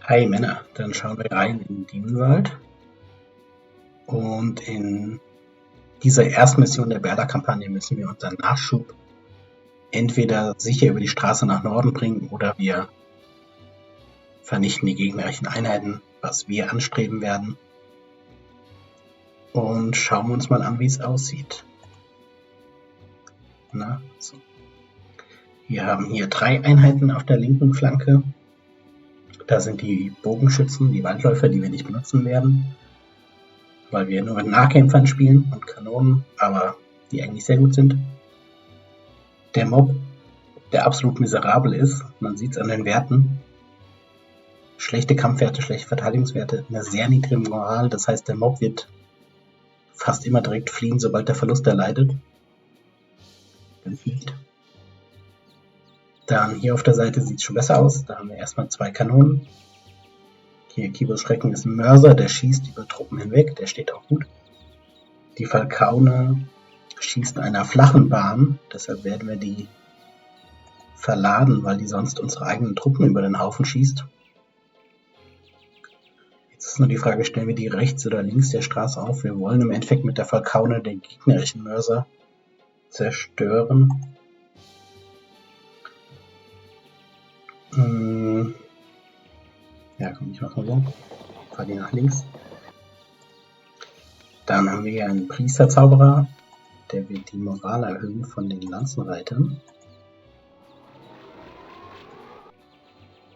Hi Männer, dann schauen wir rein in Demon World. Und in dieser ersten Mission der Berla-Kampagne müssen wir unseren Nachschub entweder sicher über die Straße nach Norden bringen oder wir vernichten die gegnerischen Einheiten, was wir anstreben werden. Und schauen wir uns mal an, wie es aussieht. So. Wir haben hier 3 Einheiten auf der linken Flanke. Da sind die Bogenschützen, die Waldläufer, die wir nicht benutzen werden, weil wir nur mit Nahkämpfern spielen und Kanonen, aber die eigentlich sehr gut sind. Der Mob, der absolut miserabel ist, man sieht es an den Werten. Schlechte Kampfwerte, schlechte Verteidigungswerte, eine sehr niedrige Moral, das heißt der Mob wird fast immer direkt fliehen, sobald der Verlust erleidet. Dann hier auf der Seite sieht es schon besser aus. Da haben wir erstmal 2 Kanonen. Hier Kibos Schrecken ist ein Mörser, der schießt über Truppen hinweg, der steht auch gut. Die Falkaune schießt in einer flachen Bahn, deshalb werden wir die verladen, weil die sonst unsere eigenen Truppen über den Haufen schießt. Jetzt ist nur die Frage, stellen wir die rechts oder links der Straße auf? Wir wollen im Endeffekt mit der Falkaune den gegnerischen Mörser zerstören. Ja, komm, ich mach mal so. Fahr die nach links. Dann haben wir hier einen Priesterzauberer, der wird die Moral erhöhen von den Lanzenreitern.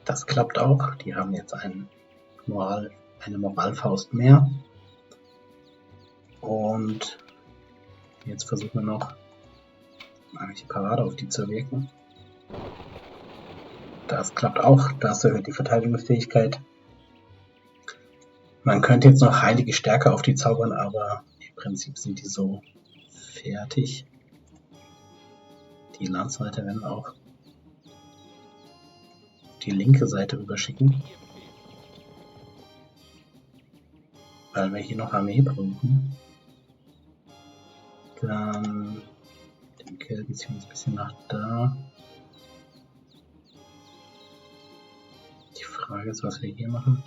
Das klappt auch. Die haben jetzt eine Moralfaust mehr. Und jetzt versuchen wir noch magische Parade auf die zu wirken. Das klappt auch, das erhöht die Verteidigungsfähigkeit. Man könnte jetzt noch heilige Stärke auf die zaubern, aber im Prinzip sind die so fertig. Die Lanzenreiter werden auch auf die linke Seite überschicken, weil wir hier noch Armee brauchen. Dann den Kelten ziehen wir uns ein bisschen nach da. Die Frage ist, was wir hier machen.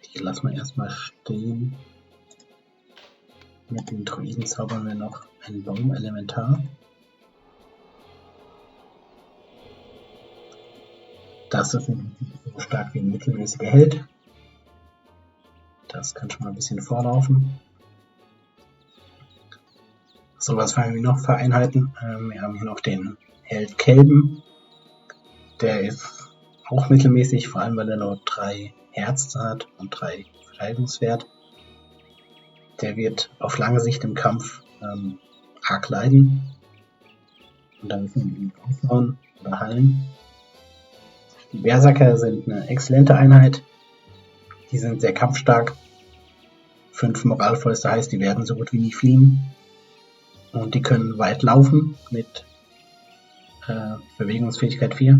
Die lassen wir erstmal stehen. Mit den Druiden zaubern wir noch ein Baumelementar. Das ist nicht so stark wie ein mittelmäßiger Held. Das kann schon mal ein bisschen vorlaufen. So, was haben wir noch für Einheiten? Wir haben hier noch den Held Kelben. Der ist auch mittelmäßig, vor allem weil er nur 3 Herzen hat und 3 Verteidigungswert. Der wird auf lange Sicht im Kampf arg leiden. Und dann müssen wir ihn aufhauen oder heilen. Die Berserker sind eine exzellente Einheit. Die sind sehr kampfstark. 5 Moralfäuste heißt, die werden so gut wie nie fliehen. Und die können weit laufen mit Bewegungsfähigkeit 4.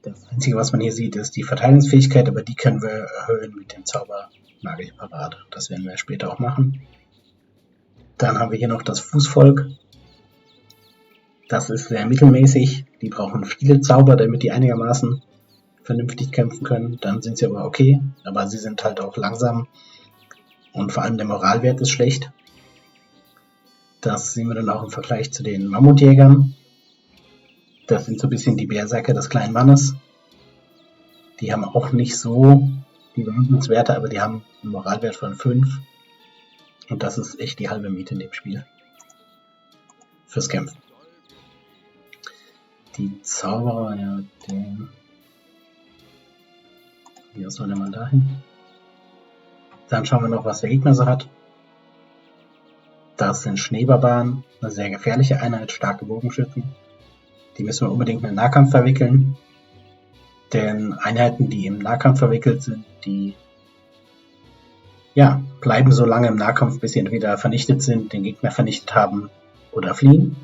Das Einzige, was man hier sieht, ist die Verteidigungsfähigkeit, aber die können wir erhöhen mit dem Zauber Magische Parade. Das werden wir später auch machen. Dann haben wir hier noch das Fußvolk. Das ist sehr mittelmäßig. Die brauchen viele Zauber, damit die einigermaßen vernünftig kämpfen können. Dann sind sie aber okay, aber sie sind halt auch langsam. Und vor allem der Moralwert ist schlecht. Das sehen wir dann auch im Vergleich zu den Mammutjägern. Das sind so ein bisschen die Berserker des kleinen Mannes. Die haben auch nicht so die Wahnsinnswerte, aber die haben einen Moralwert von 5. Und das ist echt die halbe Miete in dem Spiel. Fürs Kämpfen. Die Zauberer, ja, wie soll der mal dahin? Dann schauen wir noch, was der Gegner so hat. Das sind Schneebarbaren, eine sehr gefährliche Einheit, starke Bogenschützen. Die müssen wir unbedingt in den Nahkampf verwickeln. Denn Einheiten, die im Nahkampf verwickelt sind, die bleiben so lange im Nahkampf, bis sie entweder vernichtet sind, den Gegner vernichtet haben oder fliehen.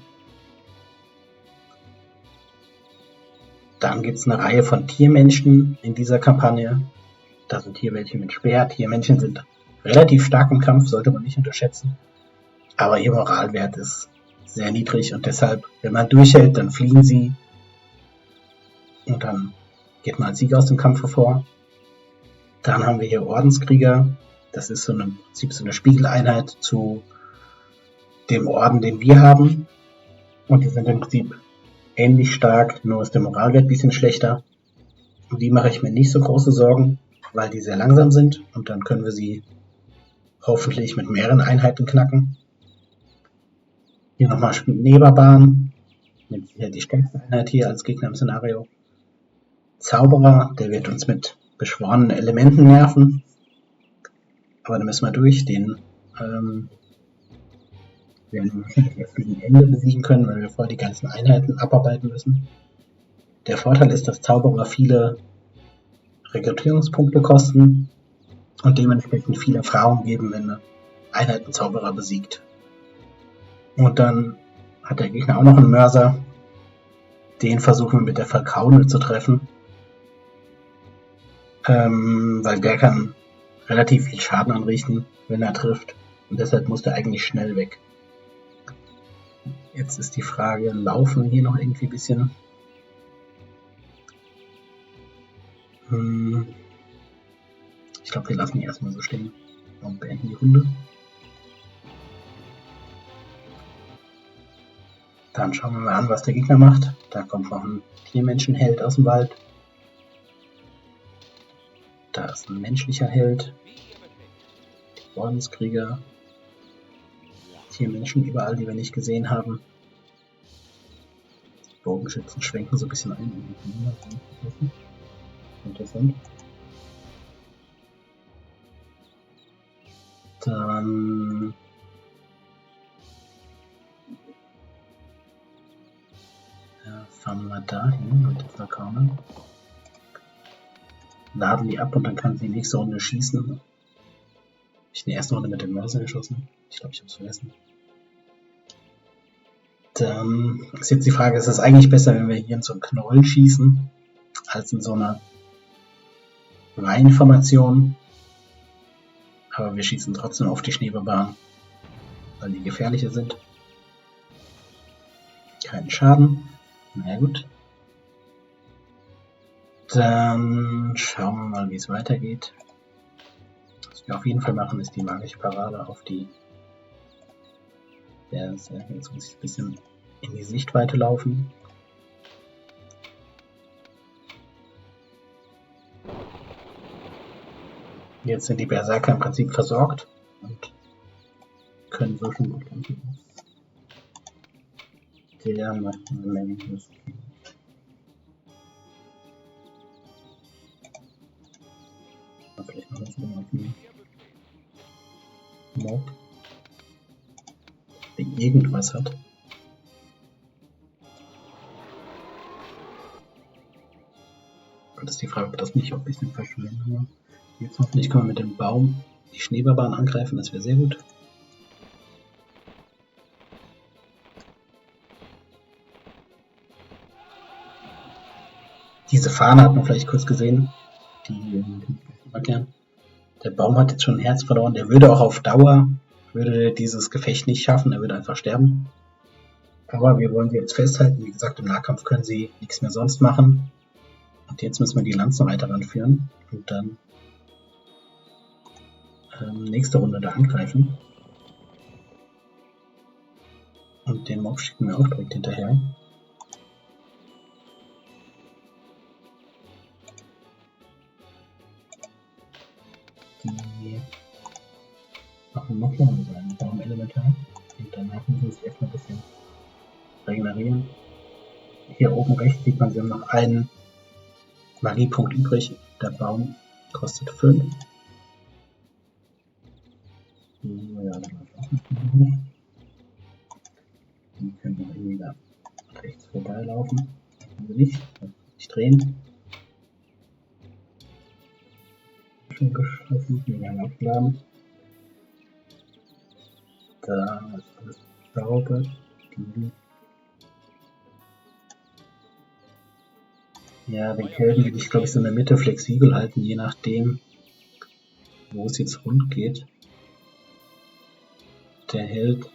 Dann gibt es eine Reihe von Tiermenschen in dieser Kampagne. Da sind hier welche mit Speer. Tiermenschen sind relativ stark im Kampf, sollte man nicht unterschätzen. Aber ihr Moralwert ist sehr niedrig und deshalb, wenn man durchhält, dann fliehen sie. Und dann geht man als Sieger aus dem Kampf hervor. Dann haben wir hier Ordenskrieger. Das ist so im Prinzip so eine Spiegeleinheit zu dem Orden, den wir haben. Und die sind im Prinzip ähnlich stark, nur ist der Moralwert ein bisschen schlechter. Um die mache ich mir nicht so große Sorgen, weil die sehr langsam sind. Und dann können wir sie hoffentlich mit mehreren Einheiten knacken. Hier nochmal Schneebarbaren. Mit die stärkste Einheit hier als Gegner im Szenario. Zauberer, der wird uns mit beschworenen Elementen nerven. Aber da müssen wir durch. Den werden wir wahrscheinlich erst gegen Ende besiegen können, weil wir vorher die ganzen Einheiten abarbeiten müssen. Der Vorteil ist, dass Zauberer viele Rekrutierungspunkte kosten und dementsprechend viel Erfahrung geben, wenn eine Einheit einen Zauberer besiegt. Und dann hat der Gegner auch noch einen Mörser. Den versuchen wir mit der Falkaune zu treffen. Weil der kann relativ viel Schaden anrichten, wenn er trifft. Und deshalb muss der eigentlich schnell weg. Jetzt ist die Frage, laufen wir hier noch irgendwie ein bisschen? Ich glaube, wir lassen ihn erstmal so stehen und beenden die Runde. Dann schauen wir mal an, was der Gegner macht. Da kommt noch ein Tiermenschenheld aus dem Wald. Da ist ein menschlicher Held. Ordenskrieger. Tiermenschen überall, die wir nicht gesehen haben. Die Bogenschützen schwenken so ein bisschen ein. Interessant. Dann fahren wir dahin mit der Falkaune. Laden die ab und dann kann sie nächste Runde schießen. Ich in der ersten Runde mit dem Mörser geschossen. Ich glaube, ich habe es vergessen. Dann ist jetzt die Frage, ist es eigentlich besser, wenn wir hier in so einen Knäuel schießen, als in so einer Reihenformation. Aber wir schießen trotzdem auf die Schneebarbaren, weil die gefährlicher sind. Keinen Schaden. Na gut. Dann schauen wir mal, wie es weitergeht. Was wir auf jeden Fall machen, ist die magische Parade auf die. Jetzt muss ich ein bisschen in die Sichtweite laufen. Jetzt sind die Berserker im Prinzip versorgt und können so schon gut kämpfen. Der macht eine Menge. Vielleicht noch was auf den Mob, der irgendwas hat. Das ist die Frage, ob das nicht auch ein bisschen verschwenden war. Jetzt hoffentlich können wir mit dem Baum die Schneebarbaren angreifen, das wäre sehr gut. Diese Fahne hat man vielleicht kurz gesehen. Die erklären. Der Baum hat jetzt schon ein Herz verloren. Der würde auch auf Dauer dieses Gefecht nicht schaffen. Er würde einfach sterben. Aber wir wollen sie jetzt festhalten. Wie gesagt, im Nahkampf können sie nichts mehr sonst machen. Und jetzt müssen wir die Lanzenreiter ranführen und dann nächste Runde da angreifen. Und den Mob schicken wir auch direkt hinterher. Die machen nochmal einen Baumelementar. Und danach müssen sie erstmal ein bisschen regenerieren. Hier oben rechts sieht man, sie haben noch einen Magiepunkt übrig. Der Baum kostet 5. Ja, dann läuft auch nicht mehr hoch. Die können wir irgendwie da rechts vorbeilaufen. Können wir nicht drehen. Schon geschossen, wir werden aufladen. Da ist alles sauber. Ja, den Helden will ich, glaube ich, so in der Mitte flexibel halten, je nachdem, wo es jetzt rund geht. Der Held,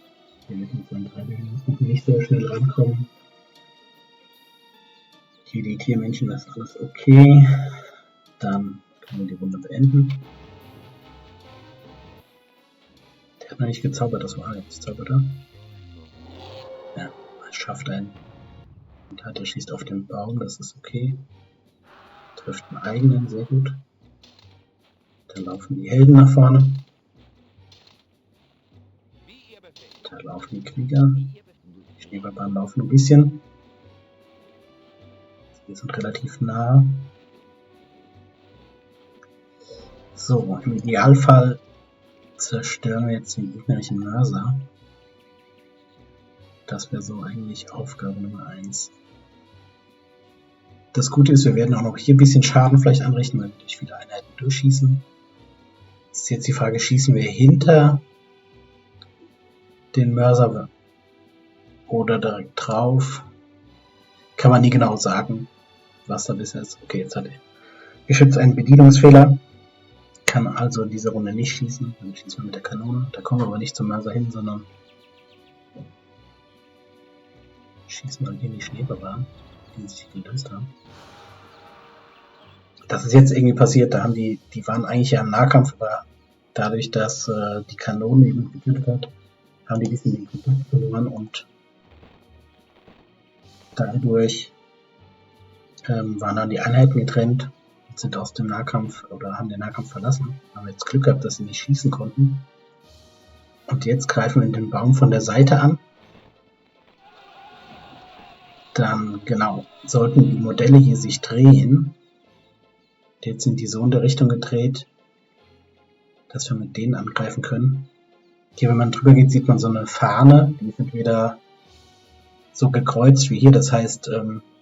der wird mit seinen 3 Minuten nicht sehr schnell rankommen. Hier die Tiermännchen, das ist alles okay. Dann können wir die Runde beenden. Der hat noch nicht gezaubert, das war jetzt zaubert er. Ja, er schafft einen. Und er schießt auf den Baum, das ist okay. Trifft einen eigenen, sehr gut. Dann laufen die Helden nach vorne. Da laufen die Krieger. Die Schneeballbahnen laufen ein bisschen. Sie sind relativ nah. So, im Idealfall zerstören wir jetzt den gegnerischen Mörser. Das wäre so eigentlich Aufgabe Nummer 1. Das Gute ist, wir werden auch noch hier ein bisschen Schaden vielleicht anrichten, weil wir durch viele Einheiten durchschießen. Ist jetzt die Frage, schießen wir hinter den Mörser oder direkt drauf? Kann man nie genau sagen, was da bisher ist. Okay, jetzt hat er Geschütz einen Bedienungsfehler. Kann also in dieser Runde nicht schießen. Dann schießen wir mit der Kanone. Da kommen wir aber nicht zum Mörser hin, sondern schießen wir hier in die Schneeballbahn, die sich gelöst haben. Das ist jetzt irgendwie passiert, da haben die waren eigentlich ja im Nahkampf, aber dadurch, dass die Kanone eben getötet hat, haben die ein bisschen den Kontakt verloren und dadurch waren dann die Einheiten getrennt und sind aus dem Nahkampf oder haben den Nahkampf verlassen. Haben jetzt Glück gehabt, dass sie nicht schießen konnten. Und jetzt greifen wir den Baum von der Seite an. Dann, genau, sollten die Modelle hier sich drehen. Jetzt sind die so in der Richtung gedreht, dass wir mit denen angreifen können. Hier, wenn man drüber geht, sieht man so eine Fahne, die ist entweder so gekreuzt wie hier, das heißt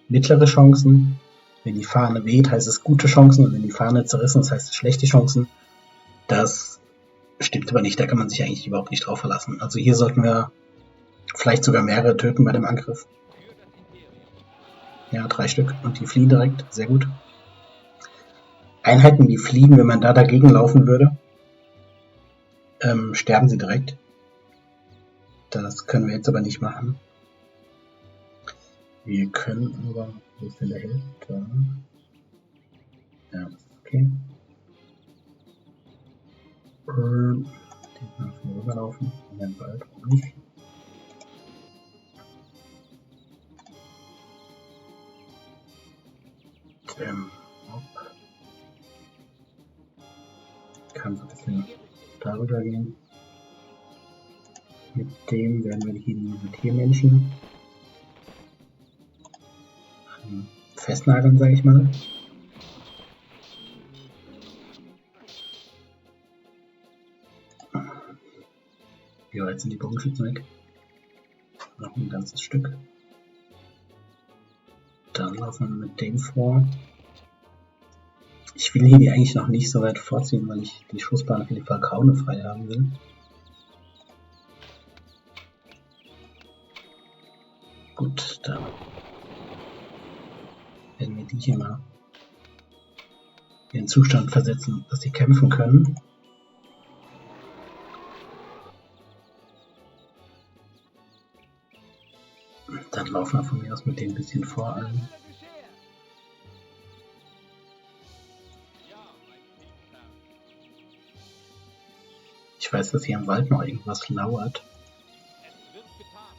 mittlere Chancen. Wenn die Fahne weht, heißt es gute Chancen, und wenn die Fahne zerrissen ist, heißt es schlechte Chancen. Das stimmt aber nicht, da kann man sich eigentlich überhaupt nicht drauf verlassen. Also hier sollten wir vielleicht sogar mehrere töten bei dem Angriff. Ja, 3 Stück und die fliehen direkt, sehr gut. Einheiten, die fliegen, wenn man da dagegen laufen würde, sterben sie direkt. Das können wir jetzt aber nicht machen. Wir können aber, wo ist denn der Held? Da. Ja, das ist okay. Den können wir rüberlaufen, und dann bald auch nicht. Kann so ein bisschen darüber gehen. Mit dem werden wir hier diese Tiermännchen festnageln, sage ich mal. Ja, jetzt sind die Bogenschützen weg. Noch ein ganzes Stück. Dann laufen wir mit dem vor. Ich will hier die eigentlich noch nicht so weit vorziehen, weil ich die Schussbahn für die Falkaune frei haben will. Gut, dann werden wir die hier mal in den Zustand versetzen, dass sie kämpfen können. Dann laufen wir von mir aus mit denen ein bisschen vor allem. Ich weiß, dass hier im Wald noch irgendwas lauert.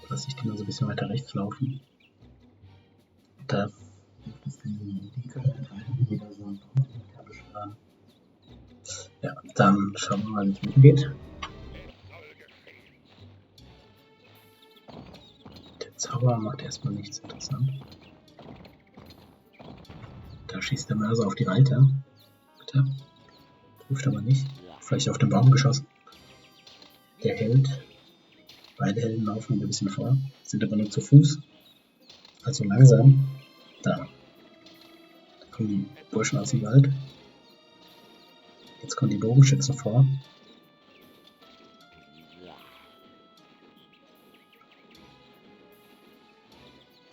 Lass ich die mal so ein bisschen weiter rechts laufen. Da ja, dann schauen wir mal, wie es mitgeht. Der Zauber macht erstmal nichts interessant. Da schießt der Mörser auf die Reiter. Bitte. Trifft aber nicht. Vielleicht auf den Baum geschossen. Der Held. Beide Helden laufen ein bisschen vor, sind aber nur zu Fuß. Also langsam. Da kommen die Burschen aus dem Wald. Jetzt kommen die Bogenschützen vor.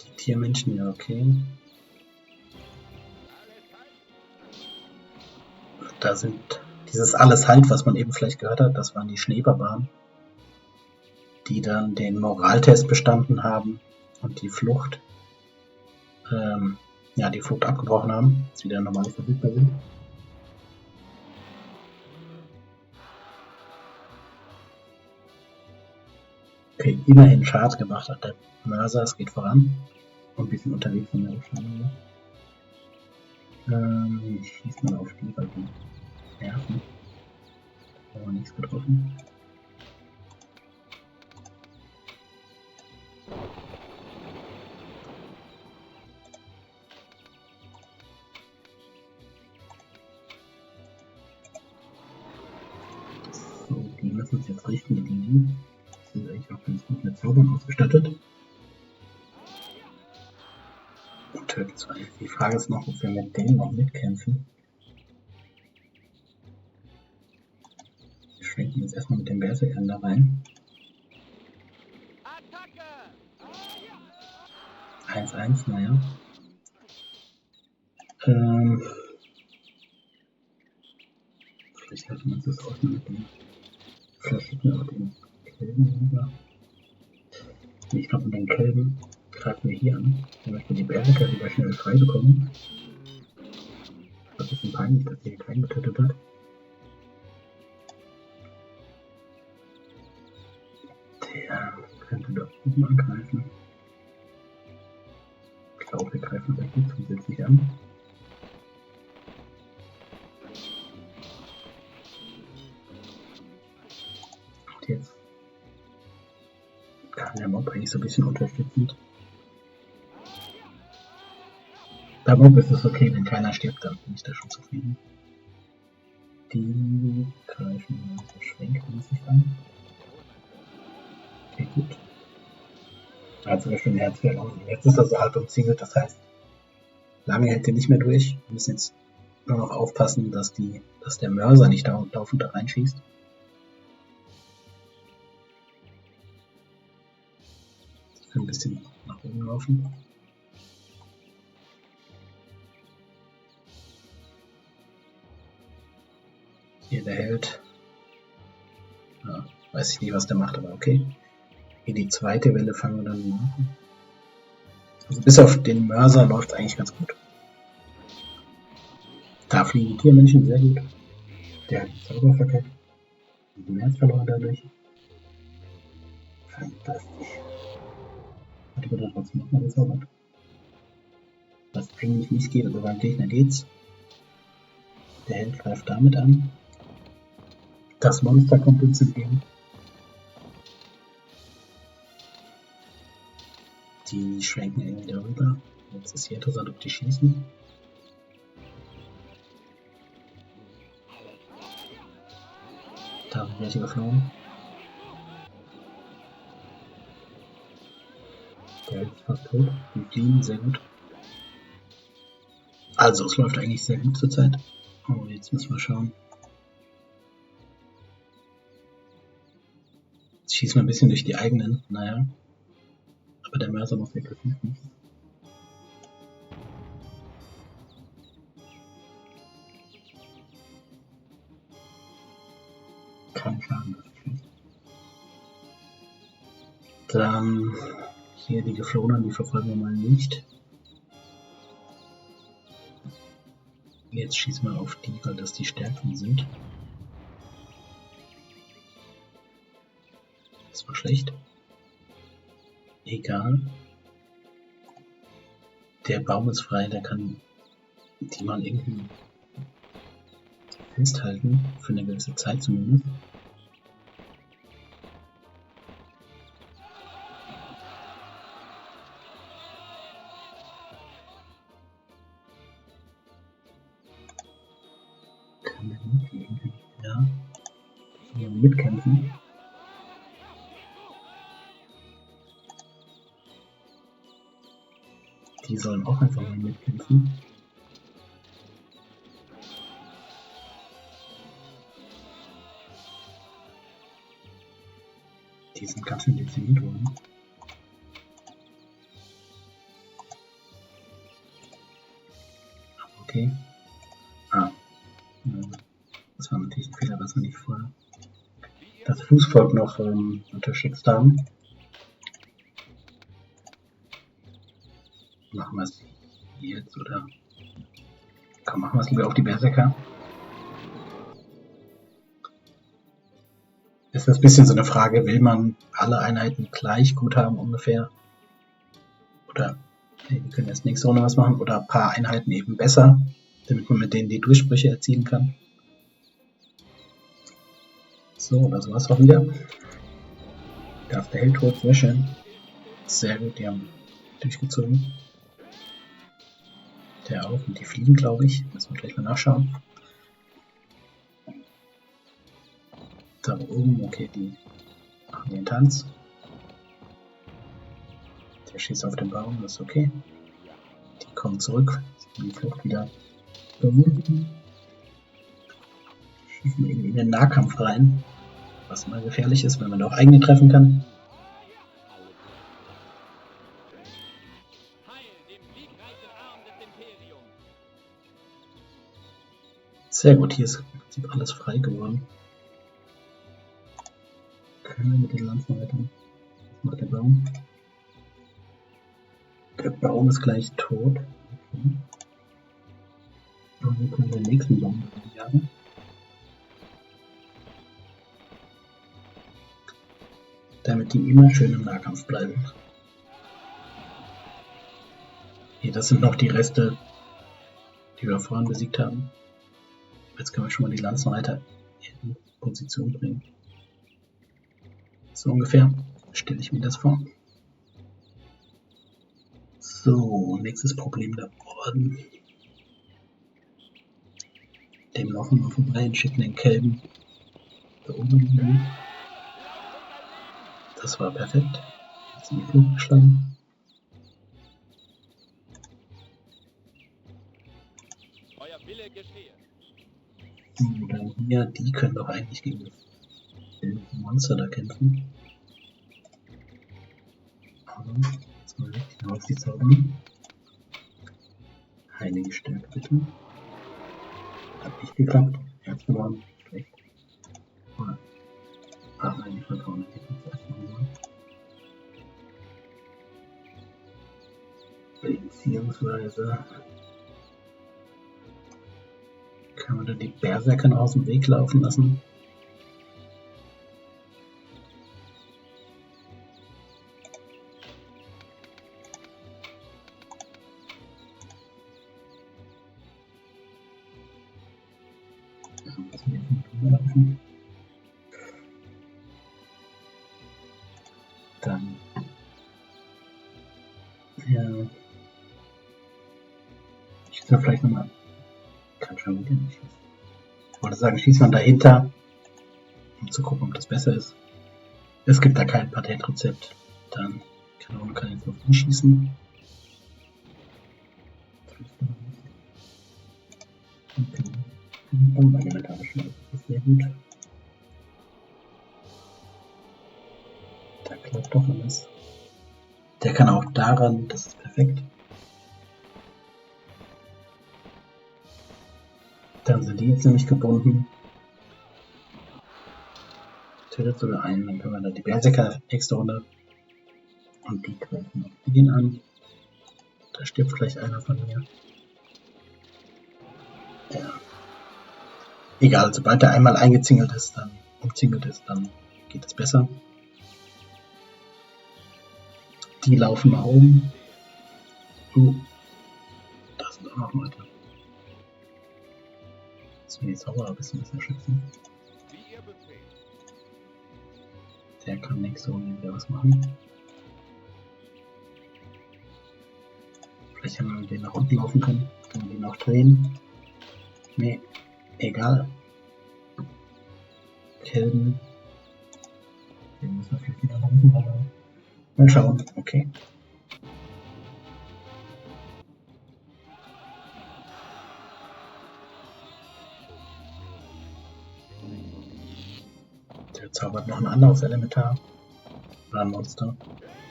Die Tiermenschen, ja okay. Da sind dieses alles halt, was man eben vielleicht gehört hat, das waren die Schneebarbaren, die dann den Moraltest bestanden haben und die Flucht ja, die Flucht abgebrochen haben, dass wieder normal verfügbar sind. Okay, immerhin Schaden gemacht hat der Mörser, es geht voran. Und ein bisschen unterwegs in der Beschleunigung. Ich schieße mal auf die, weil die nerven. Aber nichts getroffen. So, die müssen uns jetzt richten mit die sind eigentlich auch ganz gut mit Zaubern ausgestattet. Und töten zwei. Die Frage ist noch, ob wir mit denen noch mitkämpfen. Wir schwenken jetzt erstmal mit dem Berserkern da rein. 1-1, naja. Vielleicht helfen wir uns das auch mal mit dem. Vielleicht schicken wir auch den Kelben rüber. Ich glaube, mit den Kelben greifen wir hier an. Dann möchten wir die Berserker wieder schnell frei bekommen. Das ist ein bisschen peinlich, dass hier keinen getötet hat. Der könnte doch oben angreifen. Ich glaube, wir greifen gleich nicht zusätzlich an. Und jetzt kann der Mob eigentlich so ein bisschen unterstützend. Bei Mob ist es okay, wenn keiner stirbt, dann bin ich da schon zufrieden. Die greifen so schwenkmäßig an. Okay, gut. Also zum Beispiel ein Herzfeld aus. Jetzt ist das so halb umzingelt, das heißt, lange hält der nicht mehr durch. Wir müssen jetzt nur noch aufpassen, dass der Mörser nicht laufend da reinschießt. Ich kann ein bisschen nach oben laufen. Hier der Held. Ja, weiß ich nicht, was der macht, aber okay. Hier die zweite Welle fangen wir dann an. Also bis auf den Mörser läuft es eigentlich ganz gut. Da fliegen die Tiermenschen sehr gut. Der hat die Zauber verkackt. Den Herz verloren dadurch. Fantastisch. Hat aber dann trotzdem nochmal gezaubert. Was eigentlich nicht geht, aber beim Gegner geht's. Der Held greift damit an. Das Monster kommt uns entgegen. Die schwenken irgendwie darüber. Jetzt ist hier interessant, ob die schießen. Da sind welche geflogen. Der ist fast tot. Die fliegen sehr gut. Also, es läuft eigentlich sehr gut zurzeit. Oh, jetzt müssen wir schauen. Jetzt schießen wir ein bisschen durch die eigenen. Naja. Aber der Mörser macht aggressiv nichts. Kein Schaden, das ist schlecht. Dann hier die Geflohenen, die verfolgen wir mal nicht. Jetzt schießen wir auf die, weil das die stärksten sind. Das war schlecht. Egal. Der Baum ist frei, der kann die mal irgendwie festhalten, für eine gewisse Zeit zumindest. Kann der mitgehen? Ja. Hier mitkämpfen. Die sollen auch einfach mal mitkämpfen. Die sind ganz schön dezimiert worden. Okay. Das war natürlich ein Fehler, dass wir nicht vorher das Fußvolk noch unterstützt haben. Machen wir es jetzt. So, da. Komm, machen wir es lieber auf die Berserker. Ist das ein bisschen so eine Frage, will man alle Einheiten gleich gut haben ungefähr? Oder, nee, wir können jetzt nächste Runde was machen, oder ein paar Einheiten eben besser, damit man mit denen die Durchbrüche erzielen kann. So, das war's auch wieder. Da ist der Held tot, sehr schön. Sehr gut, die haben durchgezogen. Der auch, und die fliegen, glaube ich. Müssen wir gleich mal nachschauen. Da oben, okay, die machen den Tanz. Der schießt auf den Baum, das ist okay. Die kommen zurück, die Flucht wieder überwunden. Schießen eben in den Nahkampf rein, was immer gefährlich ist, wenn man auch eigene treffen kann. Sehr gut, hier ist im Prinzip alles frei geworden. Können wir mit den Lanzen weiter? Was macht der Baum? Der Baum ist gleich tot. Okay. Und wir können den nächsten Baum jagen. Damit die immer schön im Nahkampf bleiben. Hier, das sind noch die Reste, die wir vorhin besiegt haben. Jetzt können wir schon mal die Lanzenreiter in Position bringen. So ungefähr stelle ich mir das vor. So, nächstes Problem der Orden. Dem laufen wir vorbei und schicken den Kelben da oben hin. Das war perfekt. Jetzt sind die Flucht geschlagen. So, dann hier, die können doch eigentlich gegen das Monster da kämpfen. Aber jetzt mal richtig auf die zaubern. Heilige Stärke bitte. Hat nicht geklappt. Herz verloren. Schlecht. Ach nein, die vertrauen nicht. Beziehungsweise können wir dann die Berserker aus dem Weg laufen lassen. Dann ja, ich soll vielleicht nochmal. Kann schon wieder nicht schießen. Ich wollte sagen, schießt man dahinter, um zu gucken, ob das besser ist. Es gibt da kein Patentrezept. Dann Kanone kann jetzt auf ihn schießen. Oh, meine metallischen, das ist sehr gut. Da klappt doch alles. Der kann auch daran, das ist perfekt. Dann sind die jetzt nämlich gebunden. Tötet sogar einen, dann können wir da die Berserker nächste Runde. Und die greifen auf den an. Da stirbt gleich einer von mir. Ja. Egal, sobald er einmal eingezingelt ist, dann umzingelt ist, dann geht es besser. Die laufen nach oben. Da sind auch noch Leute. Jetzt will die Zauberer ein bisschen besser schützen. Der kann nächste Runde wieder was machen. Vielleicht haben wir den nach unten laufen können. Können wir den auch drehen. Nee, egal. Kelben. Den müssen wir vielleicht wieder nach unten machen. Mal schauen. Okay. Der zaubert noch ein anderes Elementar. Oder ein Monster.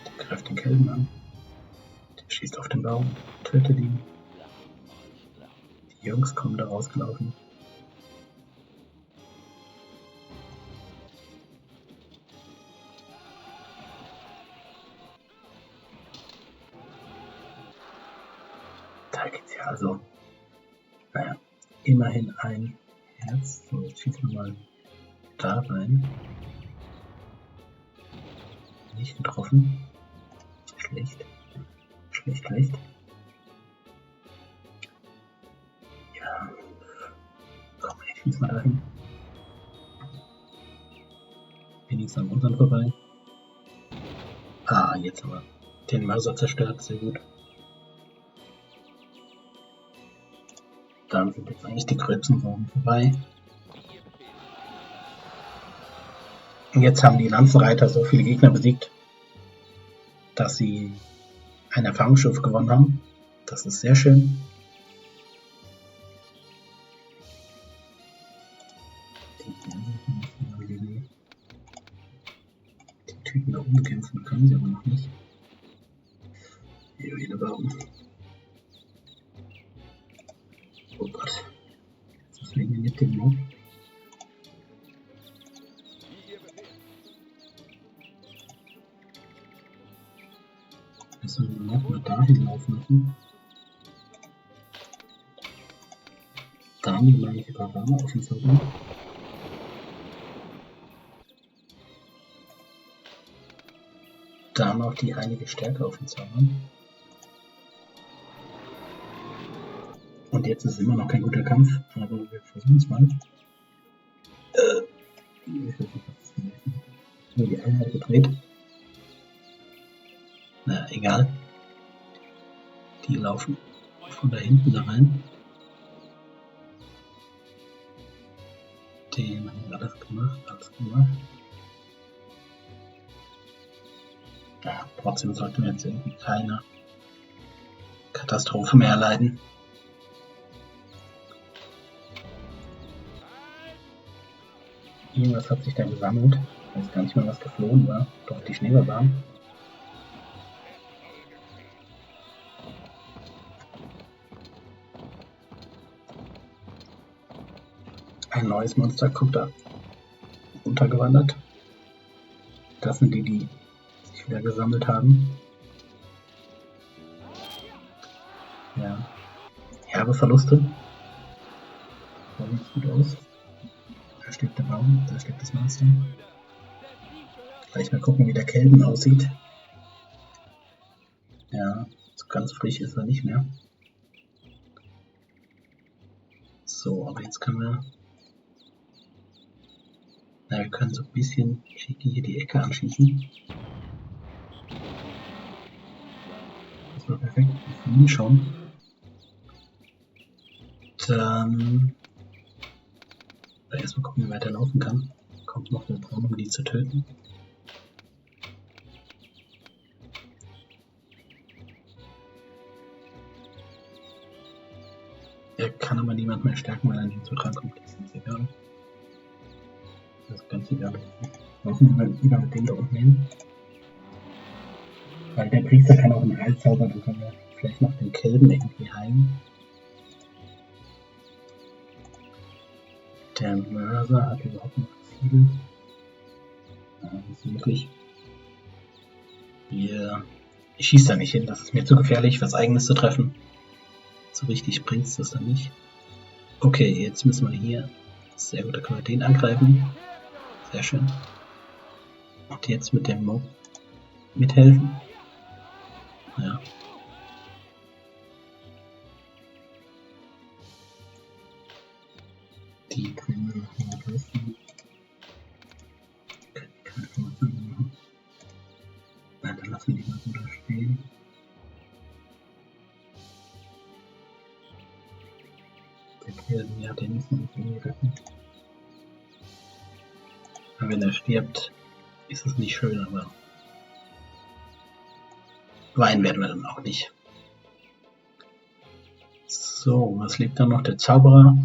Der greift den Kelben an. Der schießt auf den Baum. Tötet ihn. Die Jungs kommen da rausgelaufen. Da geht's Naja, immerhin ein Herz. So, jetzt schießen wir mal da rein. Nicht getroffen. Schlecht. Schlecht, schlecht. Ja. Komm, ich schieß mal dahin. Wenigstens an unseren vorbei. Ah, jetzt haben wir den Mörser zerstört. Sehr gut. Dann sind jetzt eigentlich die Krebsenwagen vorbei. Und jetzt haben die Lanzenreiter so viele Gegner besiegt, dass sie ein Erfahrungsschiff gewonnen haben. Das ist sehr schön. Die Typen da oben kämpfen können sie aber noch nicht. Hier wieder Baum. Oh Gott. Das wegen den mit dem Mob. Müssen wir noch mal dahin laufen lassen. Dann die magische Parade auf den Zauber. Dann noch die heilige Stärke auf den Zauber. Und jetzt ist immer noch kein guter Kampf, aber wir versuchen es mal. Ich weiß nicht, was das ist. Nur die Einheit gedreht. Na, egal. Die laufen von da hinten da rein. Den haben wir alles gemacht, Ja, trotzdem sollten wir jetzt irgendwie keine Katastrophe mehr erleiden. Irgendwas hat sich da gesammelt. Ich weiß gar nicht mehr, was geflohen war. Doch die Schneeballbahn. Ein neues Monster kommt da runtergewandert. Das sind die, die sich wieder gesammelt haben. Ja. Herbe Verluste. Da sieht es gut aus. Da steht der Baum, da steht das Monster. Gleich mal gucken, wie der Kelben aussieht. Ja, so ganz frisch ist er nicht mehr. So, aber jetzt können wir... Na, wir können so ein bisschen cheeky hier die Ecke anschießen. Das war perfekt. Wir fliegen schon. Dann... erstmal gucken, wie weiter laufen kann. Kommt noch eine Traum, um die zu töten. Er kann aber niemand mehr stärken, weil er nicht so drankommt. Das ist egal. Das ist ganz egal. Laufen wir wieder mit dem da unten hin. Weil der Priester kann auch einen Heilzauber, dann können wir vielleicht noch den Kelben irgendwie heilen. Der Mörser hat überhaupt noch Ziel. Das ist wirklich. Ich schieße da nicht hin, das ist mir zu gefährlich, was Eigenes zu treffen. So richtig bringt es das dann nicht. Okay, jetzt müssen wir hier. Sehr gut, da können wir den angreifen. Sehr schön. Und jetzt mit dem Mob mithelfen. Ja. Die können wir noch mal lösen. Keine Informationen machen. Nein, dann lassen wir die mal so da stehen. Der Kerl, ja, den müssen wir nicht irgendwie retten. Aber wenn er stirbt, ist es nicht schön, aber weinen werden wir dann auch nicht. So, was lebt da noch? Der Zauberer.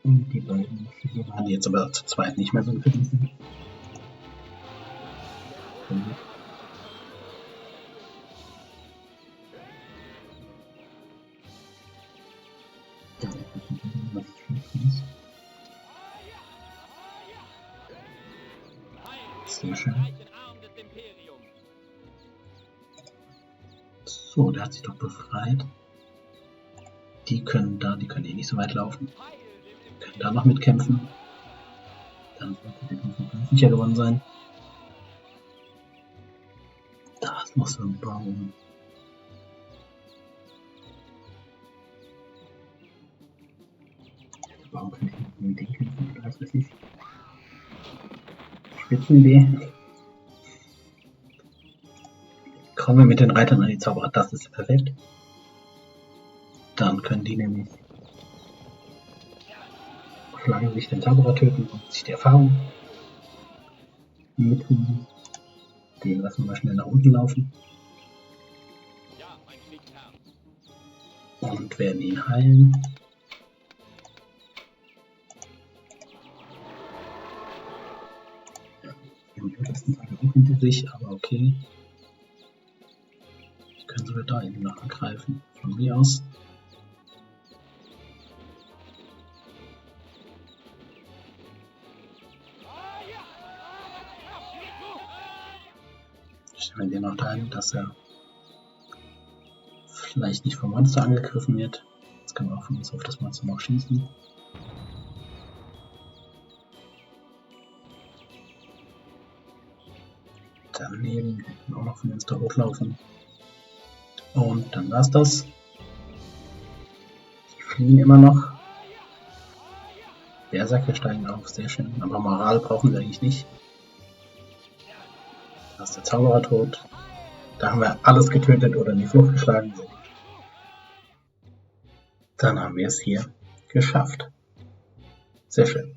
Und die beiden waren jetzt aber zu zweit nicht mehr so gefällig sind. Sehr schön. So, der hat sich doch befreit. Die können eh nicht so weit laufen. Können da noch mitkämpfen. Dann sollte der Kampf ganz sicher gewonnen sein. Da ist noch so ein Baum. Der Baum kann ich mit dem kämpfen, oder was weiß ich. Spitzenidee. Kommen wir mit den Reitern an die Zauberer, das ist perfekt. Dann können die nämlich auf lange Sicht den Zauberer töten und sich die Erfahrung mitnehmen. Den lassen wir schnell nach unten laufen. Und werden ihn heilen. Wir haben die letzten Tage auch hinter sich, aber okay. Können sogar da eben noch angreifen. Von mir aus. Stellen wir den noch dahin, dass er vielleicht nicht vom Monster angegriffen wird. Jetzt können wir auch von uns auf das Monster noch schießen. Daneben können auch noch von uns da hochlaufen. Und dann war's das. Die fliehen immer noch. Berserker steigen auf, sehr schön. Aber Moral brauchen wir eigentlich nicht. Da ist der Zauberer tot. Da haben wir alles getötet oder in die Flucht geschlagen. Dann haben wir es hier geschafft. Sehr schön.